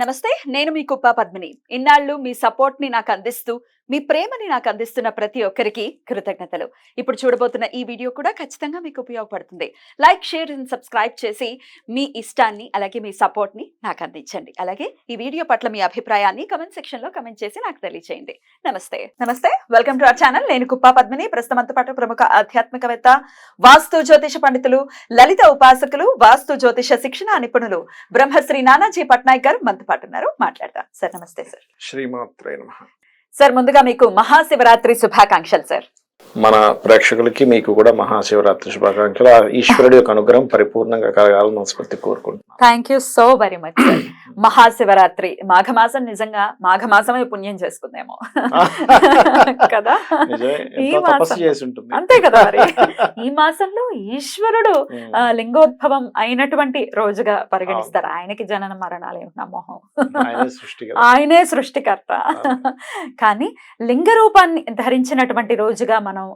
నమస్తే, నేను మీ కుప్ప పద్మిని. ఇన్నాళ్ళు మీ సపోర్ట్ ని నాకు అందిస్తూ, మీ ప్రేమని నాకు అందిస్తున్న ప్రతి ఒక్కరికి కృతజ్ఞతలు. ఇప్పుడు చూడబోతున్న ఈ వీడియో కూడా ఖచ్చితంగా మీకు ఉపయోగపడుతుంది. లైక్, షేర్ అండ్ సబ్స్క్రైబ్ చేసి మీ ఇష్టాన్ని అలాగే మీ సపోర్ట్ ని నాకు అందించండి. అలాగే ఈ వీడియో పట్ల మీ అభిప్రాయాన్ని కమెంట్ సెక్షన్ లో కమెంట్ చేసి నాకు తెలియజేయండి. నమస్తే, వెల్కమ్ టు అవర్ ఛానల్. నేను కుప్ప పద్మిని. ప్రస్తుతంతో పాటు ప్రముఖ ఆధ్యాత్మికవేత్త, వాస్తు జ్యోతిష పండితులు, లలిత ఉపాసకులు, వాస్తు జ్యోతిష శిక్షణ నిపుణులు బ్రహ్మశ్రీ నానాజీ పట్నాయక్ గారు మనతో పాటు ఉన్నారు. మాట్లాడతాం సార్. నమస్తే సార్. శ్రీమాత్రే నమః. సార్, ముందుగా మీకు మహాశివరాత్రి శుభాకాంక్షలు సార్. మన ప్రేక్షకులకి మీకు కూడా మహాశివరాత్రి శుభాకాంక్షలు. ఈశ్వరుడి యొక్క అనుగ్రహం పరిపూర్ణంగా కలగాలని మనస్ఫూర్తి కోరుకుంటున్నాను. Thank you so very much sir. Mahashivratri మాఘమాసం, నిజంగా మాఘమాసమే పుణ్యం చేసుకుందేమో కదా. ఈ మాసం అంతే కదా. మరి ఈ మాసంలో ఈశ్వరుడు లింగోద్భవం అయినటువంటి రోజుగా పరిగణిస్తారు. ఆయనకి జనన మరణాలు ఏమిటి నమ్మోహం, ఆయనే సృష్టికర్త. కానీ లింగ రూపాన్ని ధరించినటువంటి రోజుగా మనం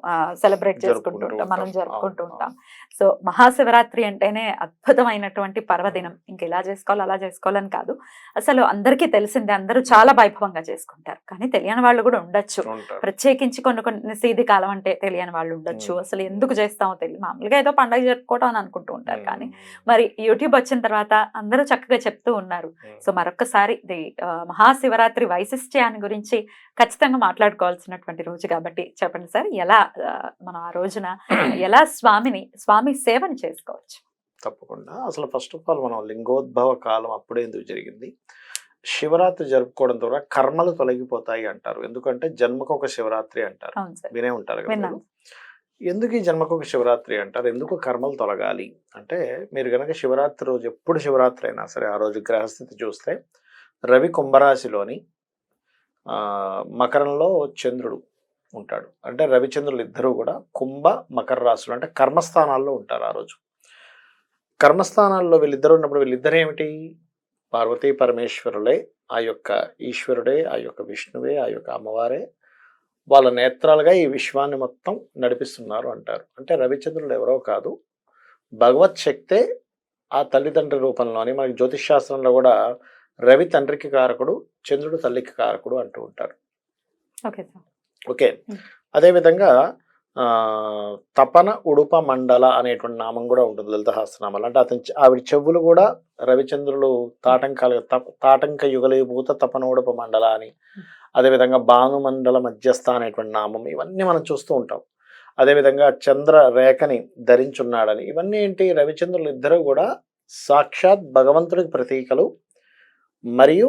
సెలబ్రేట్ చేసుకుంటూ ఉంటాం, మనం జరుపుకుంటూ ఉంటాం. సో మహాశివరాత్రి అంటేనే అద్భుతమైనటువంటి పర్వదినం. ఇంక ఇలా చేసుకోవాలి అలా చేసుకోవాలని కాదు, అసలు అందరికీ తెలిసిందే, అందరూ చాలా వైభవంగా చేసుకుంటారు. కానీ తెలియని వాళ్ళు కూడా ఉండొచ్చు, ప్రత్యేకించి కొన్ని సీది కాలం అంటే తెలియని వాళ్ళు ఉండొచ్చు. అసలు ఎందుకు చేస్తామో తెలియదు, మామూలుగా ఏదో పండుగ జరుపుకోవడం అని అనుకుంటూ ఉంటారు. కానీ మరి యూట్యూబ్ వచ్చిన తర్వాత అందరూ చక్కగా చెప్తూ ఉన్నారు. సో మరొకసారి మహాశివరాత్రి వైశిష్ట్యాన్ని గురించి ఖచ్చితంగా మాట్లాడుకోవాల్సినటువంటి రోజు కాబట్టి చెప్పండి సార్, ఎలా మనం ఆ రోజున ఎలా స్వామి సేవని చేసుకోవచ్చు? తప్పకుండా. అసలు ఫస్ట్ ఆఫ్ ఆల్ మనం లింగోద్భవ కాలం అప్పుడే ఎందుకు జరిగింది, శివరాత్రి జరుపుకోవడం ద్వారా కర్మలు తొలగిపోతాయి అంటారు. ఎందుకంటే జన్మకు ఒక శివరాత్రి అంటారు, వినే ఉంటారు కదా. ఎందుకు ఈ జన్మకు ఒక శివరాత్రి అంటారు, ఎందుకు కర్మలు తొలగాలి అంటే, మీరు కనుక శివరాత్రి రోజు, ఎప్పుడు శివరాత్రి అయినా సరే ఆ రోజు గ్రహస్థితి చూస్తే రవి కుంభరాశిలోని మకరంలో చంద్రుడు ఉంటాడు. అంటే రవిచంద్రులు ఇద్దరూ కూడా కుంభ మకర రాశులు, అంటే కర్మస్థానాల్లో ఉంటారు ఆ రోజు. కర్మస్థానాల్లో వీళ్ళిద్దరు ఉన్నప్పుడు వీళ్ళిద్దరు ఏమిటి, పార్వతీ పరమేశ్వరులే, ఆ యొక్క ఈశ్వరుడే, ఆ యొక్క విష్ణువే, ఆ యొక్క అమ్మవారే వాళ్ళ నేత్రాలుగా ఈ విశ్వాన్ని మొత్తం నడిపిస్తున్నారు అంటారు. అంటే రవిచంద్రులు ఎవరో కాదు, భగవత్ శక్తే ఆ తల్లిదండ్రి రూపంలోని. మనకి జ్యోతిష్ శాస్త్రంలో కూడా రవి తండ్రికి కారకుడు, చంద్రుడు తల్లికి కారకుడు అంటూ ఉంటారు. ఓకే. అదేవిధంగా తపన ఉడుప మండల అనేటువంటి నామం కూడా ఉంటుంది లలిత సహస్రనామాలు. అంటే ఆవిడ చెవులు కూడా రవిచంద్రులు తాటంక యుగలీభూత తపన ఉడుప మండల అని. అదేవిధంగా భానుమండల మధ్యస్థ అనేటువంటి నామం, ఇవన్నీ మనం చూస్తూ ఉంటాం. అదేవిధంగా చంద్ర రేఖని ధరించున్నాడని, ఇవన్నీ ఏంటి, రవిచంద్రులు ఇద్దరు కూడా సాక్షాత్ భగవంతుడికి ప్రతీకలు. మరియు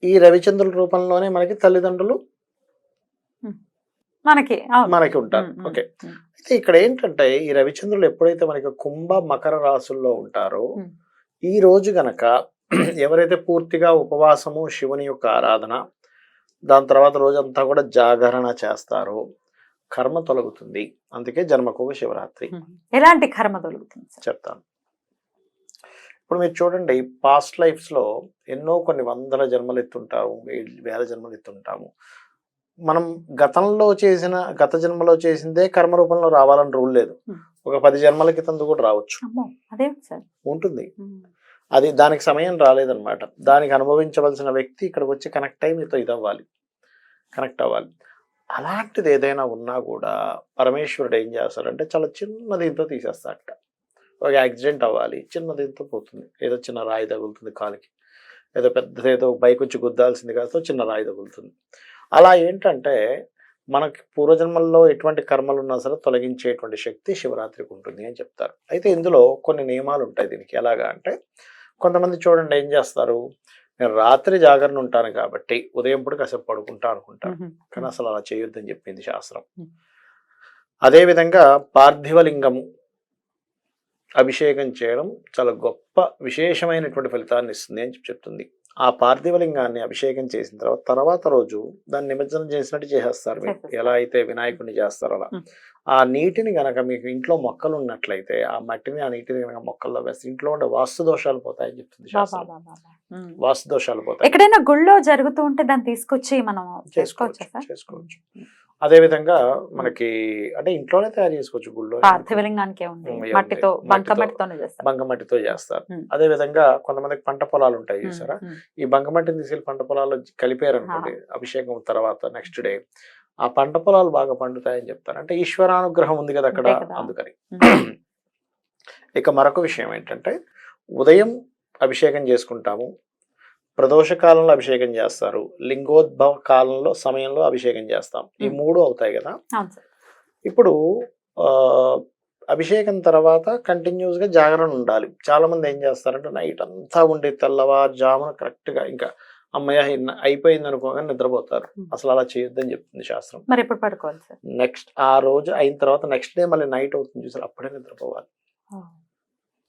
ఈ రవిచంద్రుల రూపంలోనే మనకి తల్లిదండ్రులు మనకి ఉంటారు. ఓకే. అయితే ఇక్కడ ఏంటంటే, ఈ రవిచంద్రులు ఎప్పుడైతే మనకి కుంభ మకర రాశుల్లో ఉంటారో, ఈ రోజు గనక ఎవరైతే పూర్తిగా ఉపవాసము, శివుని యొక్క ఆరాధన, దాని తర్వాత రోజంతా కూడా జాగరణ చేస్తారో కర్మ తొలగుతుంది. అందుకే జన్మకు శివరాత్రి. ఎలాంటి కర్మ తొలగుతుంది చెప్తాను. ఇప్పుడు మీరు చూడండి, పాస్ట్ లైఫ్స్లో ఎన్నో కొన్ని వందల జన్మలు ఎత్తుంటాము, వేల జన్మలు ఎత్తుంటాము. మనం గత జన్మలో చేసిందే కర్మ రూపంలో రావాలని రూల్ లేదు. ఒక 10 జన్మల క్రితం కూడా రావచ్చు, ఉంటుంది. అది దానికి సమయం రాలేదన్నమాట. దానికి అనుభవించవలసిన వ్యక్తి ఇక్కడికి వచ్చి కనెక్ట్ అయ్యి మీతో కనెక్ట్ అవ్వాలి. అలాంటిది ఏదైనా ఉన్నా కూడా పరమేశ్వరుడు ఏం చేస్తాడంటే, చాలా చిన్న దీంతో తీసేస్తాడట. ఒక యాక్సిడెంట్ అవ్వాలి, చిన్న దీంతో పోతుంది. ఏదో చిన్న రాయి తగులుతుంది కాలికి, ఏదో పెద్దదేదో బైక్ వచ్చి గుద్దాల్సింది కాదు, చిన్న రాయి తగులుతుంది. అలా ఏంటంటే, మనకి పూర్వజన్మల్లో ఎటువంటి కర్మలు ఉన్నా సరే తొలగించేటువంటి శక్తి శివరాత్రికి ఉంటుంది అని చెప్తారు. అయితే ఇందులో కొన్ని నియమాలు ఉంటాయి దీనికి. ఎలాగా అంటే, కొంతమంది చూడండి ఏం చేస్తారు, నేను రాత్రి జాగరణ ఉంటాను కాబట్టి ఉదయం పూట కాసేపు పడుకుంటా అనుకుంటాను. కానీ అసలు అలా చేయొద్దని చెప్పింది శాస్త్రం. అదేవిధంగా పార్థివలింగము అభిషేకం చేయడం చాలా గొప్ప విశేషమైనటువంటి ఫలితాన్ని ఇస్తుంది అని చెప్తుంది. ఆ పార్థివలింగాన్ని అభిషేకం చేసిన తర్వాత రోజు దాన్ని నిమజ్జనం చేసినట్టు చేసేస్తారు. మీరు ఎలా అయితే వినాయకుడిని చేస్తారో అలా. ఆ నీటిని గనక మీకు ఇంట్లో మొక్కలు ఉన్నట్లయితే, ఆ మట్టిని ఆ నీటిని గనక మొక్కల్లో వేస్తే ఇంట్లో ఉండే వాస్తు దోషాలు పోతాయని చెప్తుంది శాస్త్రం. వాస్తు దోషాలు పోతాయి. ఎక్కడైనా గుళ్ళో జరుగుతూ ఉంటే దాన్ని తీసుకొచ్చి మనం చేసుకోవచ్చు. అదే విధంగా మనకి అంటే ఇంట్లోనే తయారు చేసుకోవచ్చు గుళ్ళో, పార్థివలింగానికి ఉంది, మట్టితో బంకమట్టితో చేస్తారు. అదే విధంగా కొంతమందికి పంట పొలాలు ఉంటాయి చూసారా, ఈ బంకమట్టిని తీసుకెళ్లి పంట పొలాల్లో కలిపారనుకోండి అభిషేకం తర్వాత నెక్స్ట్ డే ఆ పంట పొలాలు బాగా పండుతాయని చెప్తారు. అంటే ఈశ్వరానుగ్రహం ఉంది కదా అక్కడ, అందుకని. ఇక మరొక విషయం ఏంటంటే ఉదయం అభిషేకం చేసుకుంటాము, ప్రదోష కాలంలో అభిషేకం చేస్తారు, లింగోద్భవ కాలంలో సమయంలో అభిషేకం చేస్తాం. ఈ 3 అవుతాయి కదా. ఇప్పుడు అభిషేకం తర్వాత కంటిన్యూస్ గా జాగరణ ఉండాలి. చాలా మంది ఏం చేస్తారంటే నైట్ అంతా ఉండి తెల్లవారుజామున కరెక్ట్ గా ఇంకా అమ్మయ్య అయిపోయింది అనుకోగానే నిద్రపోతారు. అసలు అలా చేయొద్దని చెప్తుంది శాస్త్రం. మరి ఎప్పుడు పడుకోవాలి సార్? నెక్స్ట్ ఆ రోజు అయిన తర్వాత నెక్స్ట్ డే మళ్ళీ నైట్ అవుతుంది చూసారు, అప్పుడే నిద్రపోవాలి.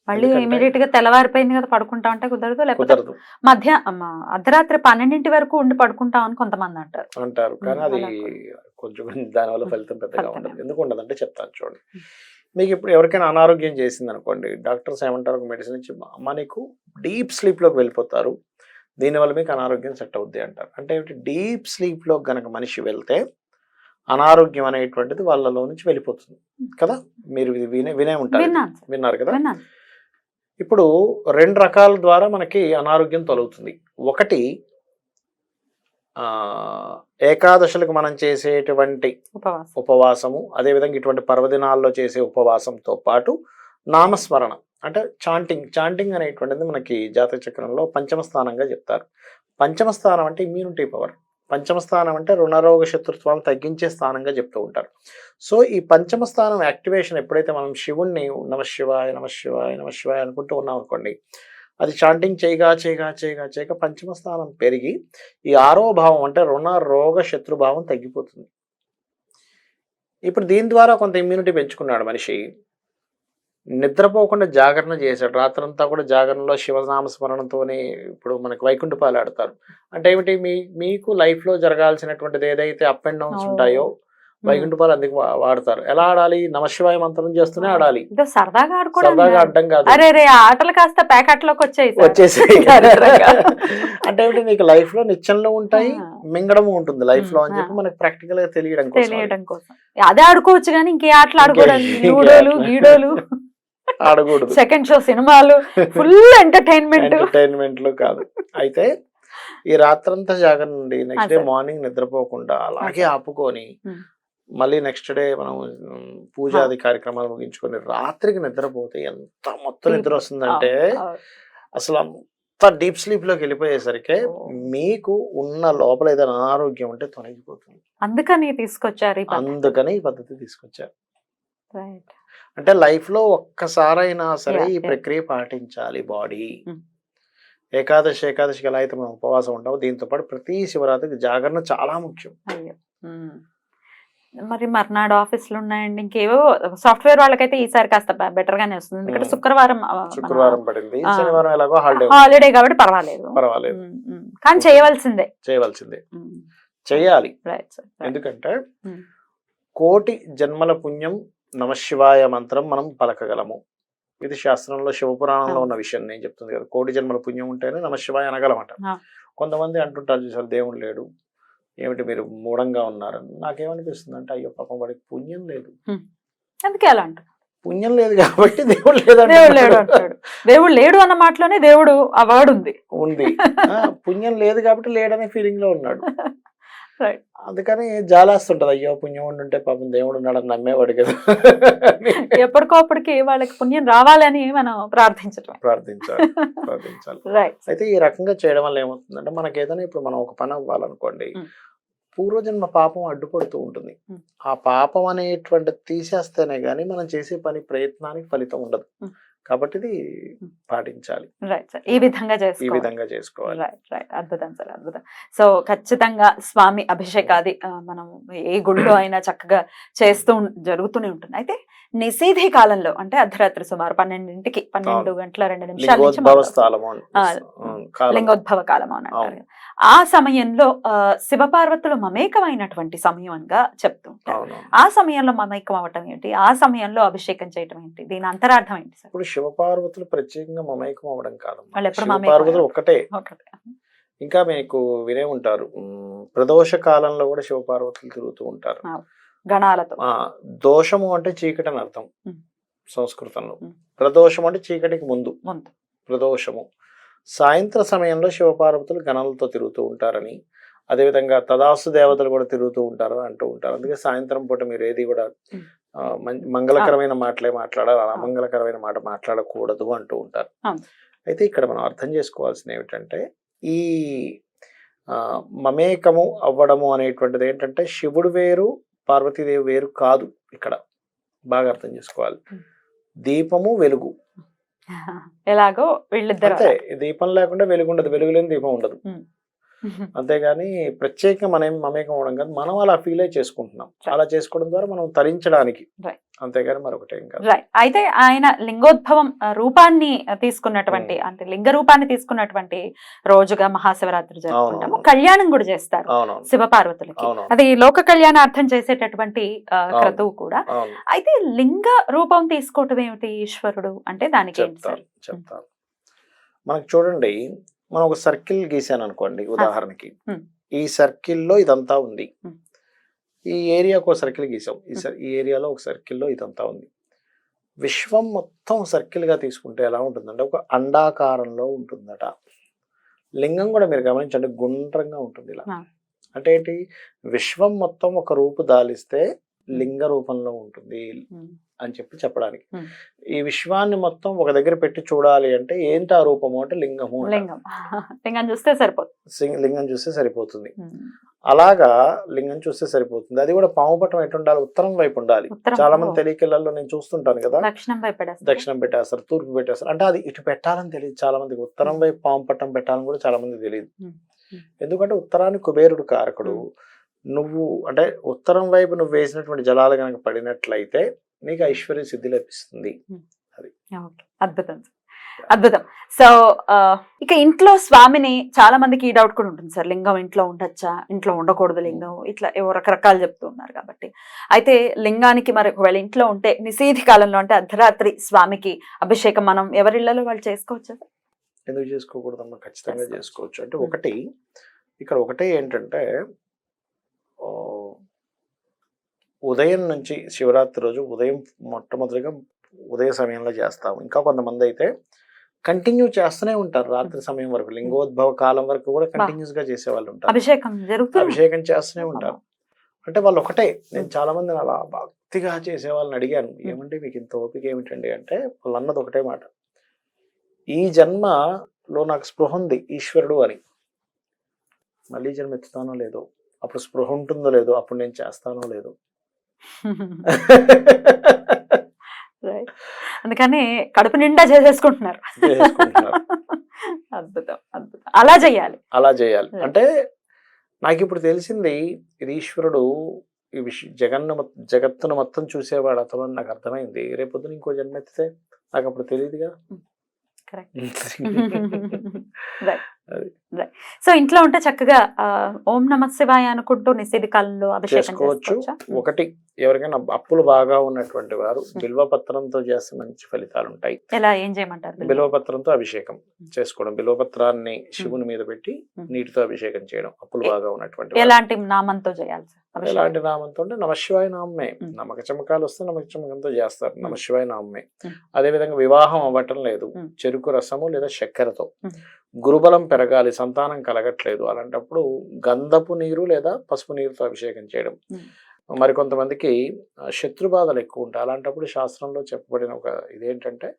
మళ్ళీ ఇమీడియట్ గా తెల్లవారిపోయింది కదా పడుకుంటా అంటే కుదరదు, లేకపోతే అర్ధరాత్రి 12 వరకు ఉండి పడుకుంటాం అని కొంతమంది అంటారు. కానీ అది కొంచెం దానివల్ల ఫలితం పెద్దగా ఉండదు. ఎందుకు ఉండదు అంటే చెప్తాను చూడండి. మీకు ఇప్పుడు ఎవరికైనా అనారోగ్యం చేసింది అనుకోండి, డాక్టర్స్ ఏమంటారు, ఒక మెడిసిన్ ఇచ్చి అమ్మ నీకు డీప్ స్లీప్ లోకి వెళ్ళిపోతారు, దీనివల్ల మీకు అనారోగ్యం సెట్ అవుద్ది అంటారు. అంటే డీప్ స్లీప్ లో గనక మనిషి వెళ్తే అనారోగ్యం అనేటువంటిది వాళ్ళలో నుంచి వెళ్ళిపోతుంది కదా. మీరు వినే ఉంటారు, విన్నారు కదా. ఇప్పుడు 2 రకాల ద్వారా మనకి అనారోగ్యం తొలగుతుంది. ఒకటి ఏకాదశులకు మనం చేసేటువంటి ఉపవాసము, అదేవిధంగా ఇటువంటి పర్వదినాల్లో చేసే ఉపవాసంతో పాటు నామస్మరణ అంటే చాంటింగ్ అనేటువంటిది మనకి జాతక చక్రంలో పంచమ స్థానంగా చెప్తారు. పంచమ స్థానం అంటే ఇమ్యూనిటీ పవర్, పంచమ స్థానం అంటే రుణరోగ శత్రుత్వాలను తగ్గించే స్థానంగా చెప్తూ ఉంటారు. సో ఈ పంచమ స్థానం యాక్టివేషన్ ఎప్పుడైతే మనం శివుణ్ణి నమశివాయ నమశివాయ నమశివాయ అనుకుంటూ ఉన్నాం అనుకోండి, అది చాంటింగ్ చేయగా పంచమ స్థానం పెరిగి ఈ 6వ భావం అంటే రుణ రోగ శత్రుభావం తగ్గిపోతుంది. ఇప్పుడు దీని ద్వారా కొంత ఇమ్యూనిటీ పెంచుకున్నాడు మనిషి, నిద్రపోకుండా జాగరణ చేశాడు, రాత్రంతా కూడా జాగరణలో శివనామస్మరణతోనే. ఇప్పుడు మనకి వైకుంఠపాలు ఆడతారు అంటే ఏమిటి, మీకు లైఫ్ లో జరగాల్సినటువంటిది ఏదైతే అప్ అండ్ డౌన్స్ ఉంటాయో వైకుంఠపాలు అందుకు వాడతారు. ఎలా ఆడాలి, నమశివాయ మంత్రం చేస్తూనే ఆడాలి, సరదాగా అడ్డం కాదు. ఆటలు కాస్త ప్యాకెట్లోకి వచ్చేసి అంటే ఏమిటి, నీకు లైఫ్ లో నిత్యంలో ఉంటాయి, మింగడము ఉంటుంది లైఫ్ లో అని చెప్పి మనకి ప్రాక్టికల్ గా తెలియడం కోసం. అదే ఆడుకోవచ్చు కానీ ఇంకే ఆటలు ఆడుకోవడం ఆడకూడదు. సెకండ్ షో సినిమాలు ఫుల్ ఎంటర్టైన్మెంట్ కాదు. అయితే ఈ రాత్రంతా జాగరణ నుండి నెక్స్ట్ డే మార్నింగ్ నిద్రపోకుండా అలాగే ఆపుకొని మళ్ళీ నెక్స్ట్ డే మనం పూజాది కార్యక్రమాలు ముగించుకొని రాత్రికి నిద్రపోతే ఎంత మొత్తం నిద్ర వస్తుందంటే అసలు అంత డీప్ స్లీప్ లోకి వెళ్ళిపోయేసరికి మీకు ఉన్న లోపల ఏదైనా అనారోగ్యం ఉంటే తొలగిపోతుంది. అందుకని ఈ పద్ధతి తీసుకొచ్చారు. అంటే లైఫ్ లో ఒక్కసారైనా సరే ఈ ప్రక్రియ పాటించాలి బాడీ. ఏకాదశికి ఎలా అయితే మనం ఉపవాసం ఉంటామో దీంతో పాటు ప్రతి శివరాత్రికి జాగరణ చాలా ముఖ్యం. మరి మర్నాడు ఆఫీసులు ఉన్నాయండి, ఇంకేవో సాఫ్ట్వేర్ వాళ్ళకైతే ఈసారి కాస్త బెటర్ గానే వస్తుంది, ఎందుకంటే శుక్రవారం పడింది, శనివారం ఎలాగో హాలిడే కాబట్టి పర్వాలేదు. కానీ చేయవలసిందే చేయాలి. ఎందుకంటే కోటి జన్మల పుణ్యం నమశివాయ మంత్రం మనం పలకగలము. ఇది శాస్త్రంలో శివపురాణంలో ఉన్న విషయం నేను చెప్తుంది కదా. కోటి జన్మల పుణ్యం ఉంటేనే నమశివాయ అనగలమట. కొంతమంది అంటుంటారు చూసారు, దేవుడు లేడు, ఏమిటి మీరు మూఢంగా ఉన్నారని. నాకేమనిపిస్తుంది అంటే అయ్యో పాపం వాడికి పుణ్యం లేదు, అందుకే అలా అంటారు. పుణ్యం లేదు కాబట్టి దేవుడు లేడు దేవుడు లేడు అన్న మాటలోనే దేవుడు ఆ వర్డ్ ఉంది. పుణ్యం లేదు కాబట్టి లేడనే ఫీలింగ్ లో ఉన్నాడు. అందుకని జాలేస్తుంటది, అయ్యో పుణ్యం ఉండుంటే పాపం దేవుడు ఉన్నాడని నమ్మేవాడు కదా. ఎప్పటికోప్పటికి వాళ్ళకి పుణ్యం రావాలని మనం ప్రార్థించాలి. అయితే ఈ రకంగా చేయడం వల్ల ఏమవుతుందంటే మనకి ఏదైనా ఇప్పుడు మనం ఒక పని అవ్వాలనుకోండి, పూర్వజన్మ పాపం అడ్డుపడుతూ ఉంటుంది. ఆ పాపం అనేటువంటిది తీసేస్తేనే గానీ మనం చేసే పని ప్రయత్నానికి ఫలితం ఉండదు. కాబట్టి ఇది పాటించాలి. ఈ విధంగా చేసుకోవాలి. అద్భుతం సార్, అద్భుతం. సో ఖచ్చితంగా స్వామి అభిషేకాది మనం ఏ గుళ్ళో అయినా చక్కగా జరుగుతూనే ఉంటుంది. అయితే నిషేధి కాలంలో అంటే అర్ధరాత్రి సుమారు 12 గంటల 2 నిమిషాల నుంచి లింగోద్భవ కాలం అని అంటారు. ఆ సమయంలో శివపార్వతులు మమేకమైనటువంటి సమయంగా చెప్తూ ఉంటారు. ఆ సమయంలో మమేకం అవటం ఏంటి, ఆ సమయంలో అభిషేకం చేయటం ఏంటి, దీని అంతరార్థం ఏంటి సార్? ఇప్పుడు శివపార్వతులు ప్రత్యేకంగా మమేకం అవడం కాదు, శివపార్వతులు ఒకటే. ఇంకా మీకు వినే ఉంటారు, ప్రదోష కాలంలో కూడా శివపార్వతులు తిరుగుతూ ఉంటారు గణాలతో. దోషము అంటే చీకటి అని అర్థం సంస్కృతంలో. ఉమ్. ప్రదోషం అంటే చీకటికి ముందు ముందు. ప్రదోషము. సాయంత్ర సమయంలో శివపార్వతులు గణాలతో తిరుగుతూ ఉంటారని, అదేవిధంగా తదాసు దేవతలు కూడా తిరుగుతూ ఉంటారు అంటూ ఉంటారు. అందుకే సాయంత్రం పూట మీరు ఏది కూడా మంగళకరమైన మాటలే మాట్లాడాలి, అమంగళకరమైన మాట మాట్లాడకూడదు అంటూ ఉంటారు. అయితే ఇక్కడ మనం అర్థం చేసుకోవాల్సింది ఏమిటంటే, ఈ మమేకము అవ్వడము అనేటువంటిది ఏంటంటే శివుడు వేరు పార్వతీదేవి వేరు కాదు. ఇక్కడ బాగా అర్థం చేసుకోవాలి. దీపము వెలుగు ఎలాగో వీళ్ళిద్దరు అంతే. దీపం లేకుండా వెలుగు ఉండదు, వెలుగు లేని దీపం ఉండదు. అంతేగాని ప్రత్యేకంగా మనం మమేకం అవడం కాదు, మనం అలా ఫీల్ అయి చేసుకుంటున్నాం. అలా చేసుకోవడం ద్వారా మనం తరించడానికి, అంతేగాని మరొకటేం కాదు. అయితే ఆయన లింగోద్భవం రూపాన్ని తీసుకున్నటువంటి, అంటే లింగ రూపాన్ని తీసుకున్నటువంటి రోజుగా మహాశివరాత్రి జరుపుకుంటాము. కళ్యాణం కూడా చేస్తారు శివపార్వతులకి. అది లోక కళ్యాణార్థం చేసేటటువంటి క్రతువు కూడా. అయితే లింగ రూపం తీసుకోవటం ఏమిటి ఈశ్వరుడు అంటే? దానికి చెప్తాను. మనకు చూడండి, మనం ఒక సర్కిల్ గీసాను అనుకోండి ఉదాహరణకి. ఈ సర్కిల్లో ఇదంతా ఉంది, ఈ ఏరియాకు ఒక సర్కిల్ గీసాం, ఈ ఏరియాలో ఒక సర్కిల్లో ఇదంతా ఉంది. విశ్వం మొత్తం సర్కిల్ గా తీసుకుంటే ఎలా ఉంటుందంటే ఒక అండాకారంలో ఉంటుందట. లింగం కూడా మీరు గమనించండి, గుండ్రంగా ఉంటుంది ఇలా. అంటే ఏంటి, విశ్వం మొత్తం ఒక రూపు దాలిస్తే లింగ రూపంలో ఉంటుంది అని చెప్పడానికి. ఈ విశ్వాన్ని మొత్తం ఒక దగ్గర పెట్టి చూడాలి అంటే ఏంటి ఆ రూపము అంటే లింగము. లింగం చూస్తే సరిపోతుంది. లింగం చూస్తే సరిపోతుంది. అలాగా లింగం చూస్తే సరిపోతుంది. అది కూడా పాము పట్టం ఎటు ఉండాలి, ఉత్తరం వైపు ఉండాలి. చాలా మంది తెలియకెళ్ళల్లో నేను చూస్తుంటాను కదా, దక్షిణం పెట్టేస్తారు, తూర్పు పెట్టేస్తారు. అంటే అది ఇటు పెట్టాలని తెలియదు చాలా మందికి. ఉత్తరం వైపు పాము పట్టం పెట్టాలని కూడా చాలా మంది తెలియదు. ఎందుకంటే ఉత్తరానికి కుబేరుడు కారకుడు. నువ్వు అంటే ఉత్తరం వైపు నువ్వు వేసినటువంటి జలాలు కనుక పడినట్లయితే నీకు ఐశ్వర్య సిద్ధి లభిస్తుంది. అది అద్భుతం, అద్భుతం. సో ఇక ఇంట్లో స్వామిని చాలా మందికి ఈ డౌట్ కూడా ఉంటుంది సార్, లింగం ఇంట్లో ఉండొచ్చా, ఇంట్లో ఉండకూడదు లింగం, ఇట్లా ఏవో రకరకాలు చెప్తూ ఉన్నారు కాబట్టి. అయితే లింగానికి మరి ఒకవేళ ఇంట్లో ఉంటే నిషేధి కాలంలో అంటే అర్ధరాత్రి స్వామికి అభిషేకం మనం ఎవరిళ్లలో వాళ్ళు చేసుకోవచ్చా? ఎందుకు చేసుకోకూడదమ్మా, ఖచ్చితంగా చేసుకోవచ్చు. అంటే ఒకటి ఇక్కడ ఒకటే ఏంటంటే, ఉదయం నుంచి శివరాత్రి రోజు ఉదయం మొట్టమొదటిగా ఉదయ సమయంలో చేస్తాము. ఇంకా కొంతమంది అయితే కంటిన్యూ చేస్తూనే ఉంటారు రాత్రి సమయం వరకు, లింగోద్భవ కాలం వరకు కూడా కంటిన్యూస్ గా చేసే వాళ్ళు ఉంటారు. అభిషేకం చేస్తూనే ఉంటారు. అంటే వాళ్ళు ఒకటే, నేను చాలా మంది అలా భక్తిగా చేసే వాళ్ళని అడిగాను, ఏమంటే మీకు ఇంత ఓపిక ఏమిటండి అంటే, వాళ్ళు అన్నది ఒకటే మాట, ఈ జన్మలో నాకు స్పృహ ఉంది ఈశ్వరుడు అని, మళ్ళీ జన్మ ఎత్తుతానో లేదో, అప్పుడు స్పృహ ఉంటుందో లేదో, అప్పుడు నేను చేస్తానో లేదో. అందుకని కడుపు నిండా చేసేసుకుంటున్నారు. అద్భుతం, అద్భుతం. అలా చేయాలి. అంటే నాకు ఇప్పుడు తెలిసింది, ఇది ఈశ్వరుడు ఈ జగత్తును మొత్తం చూసేవాడు అతను అని నాకు అర్థమైంది. రేపొద్దున ఇంకో జన్మ ఎత్తితే నాకు అప్పుడు తెలియదుగా. సో ఇంట్లో ఉంటే చక్కగా ఓం నమ శివాయ అనుకుంటూ నిషేధి కాలంలో అభిషేకం చేసుకోవచ్చు. ఒకటి, ఎవరికైనా అప్పులు బాగా ఉన్నటువంటి వారు బిల్వపత్రంతో చేస్తే మంచి ఫలితాలు ఉంటాయి. ఎలా, ఏం చేయమంటారు? బిల్వపత్రంతో అభిషేకం చేసుకోవడం, బిల్వపత్రాన్ని శివుని మీద పెట్టి నీటితో అభిషేకం చేయడం. అప్పులు బాగా ఉన్నటువంటి ఎలాంటి నామంతో చేయాలి? ఎలాంటి నామంతో అంటే నమశివాయ నామే. నమ్మక చమకాలు వస్తే నమ్మక చమకంతో చేస్తారు, నమశివాయ నామే. అదే విధంగా వివాహం అవ్వటం లేదు, చెరుకు రసము లేదా చక్కెరతో. గురుబలం పెరగాలి, సంతానం కలగట్లేదు, అలాంటప్పుడు గంధపు నీరు లేదా పసుపు నీరుతో అభిషేకం చేయడం. మరికొంతమందికి శత్రుబాధలు ఎక్కువ ఉంటాయి, అలాంటప్పుడు శాస్త్రంలో చెప్పబడిన ఒక ఇదేంటంటే,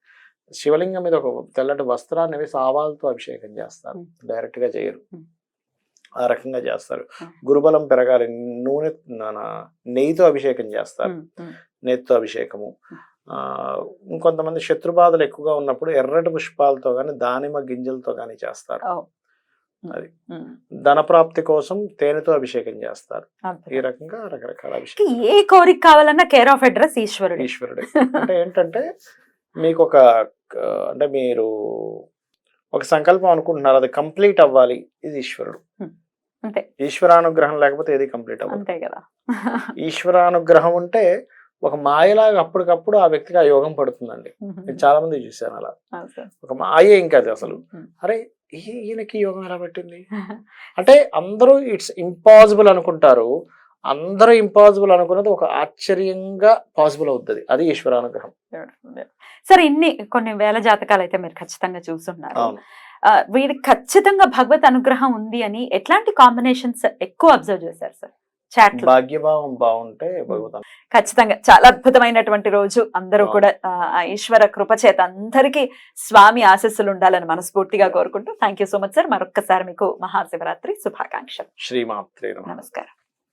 శివలింగం మీద ఒక తెల్లటి వస్త్రాన్ని వేసి ఆవాలతో అభిషేకం చేస్తారు, డైరెక్ట్ గా చేయరు, ఆ రకంగా చేస్తారు. గురుబలం పెరగాలి, నెయ్యితో అభిషేకం చేస్తారు, నెయ్యితో అభిషేకము. ఇంకొంతమంది శత్రుబాధలు ఎక్కువగా ఉన్నప్పుడు ఎర్రటి పుష్పాలతో గాని దానిమ్మ గింజలతో గాని చేస్తారు. అది ధనప్రాప్తి కోసం తేనెతో అభిషేకం చేస్తారు. ఈ రకంగా రకరకాల అభిషేకం. ఏ కోరిక కావాలన్నా కేర్ ఆఫ్ అడ్రస్ ఈశ్వరుడే. అంటే ఏంటంటే మీకు ఒక, అంటే మీరు ఒక సంకల్పం అనుకుంటున్నారు, అది కంప్లీట్ అవ్వాలి, ఇది ఈశ్వరుడు. అంతే. ఈశ్వరానుగ్రహం లేకపోతే ఏది కంప్లీట్ అవ్వదు. అంతే కదా. ఈశ్వరానుగ్రహం ఉంటే ఒక మాయలాగా అప్పటికప్పుడు ఆ వ్యక్తికి ఆ యోగం పడుతుందండి. నేను చాలా మంది చూశాను అలా. ఒక మాయ ఏం కాదు అసలు. అరే ఈయనకి యోగం ఎలా పట్టింది అంటే అందరూ ఇట్స్ ఇంపాసిబుల్ అనుకుంటారు. అందరూ ఇంపాసిబుల్ అనుకున్నది ఒక ఆశ్చర్యంగా పాసిబుల్ అవుతుంది. అది ఈశ్వరానుగ్రహం. సరే, కొన్ని వేల జాతకాలు అయితే మీరు ఖచ్చితంగా చూస్తున్నారు. అవును. వీడికి ఖచ్చితంగా భగవత్ అనుగ్రహం ఉంది అని ఎట్లాంటి కాంబినేషన్స్ ఎక్కువ అబ్జర్వ్ చేశారు సార్? చాట్ భాగ్యభావం బాగుంటే భగవత్ ఖచ్చితంగా చాలా అద్భుతమైనటువంటి రోజు. అందరూ కూడా ఆ ఈశ్వర కృప చేత అందరికీ స్వామి ఆశీస్సులు ఉండాలని మనస్ఫూర్తిగా కోరుకుంటూ thank you so much sir. మరొక్కసారి మీకు మహాశివరాత్రి శుభాకాంక్షలు. శ్రీమాత్రే నమః. నమస్కారం.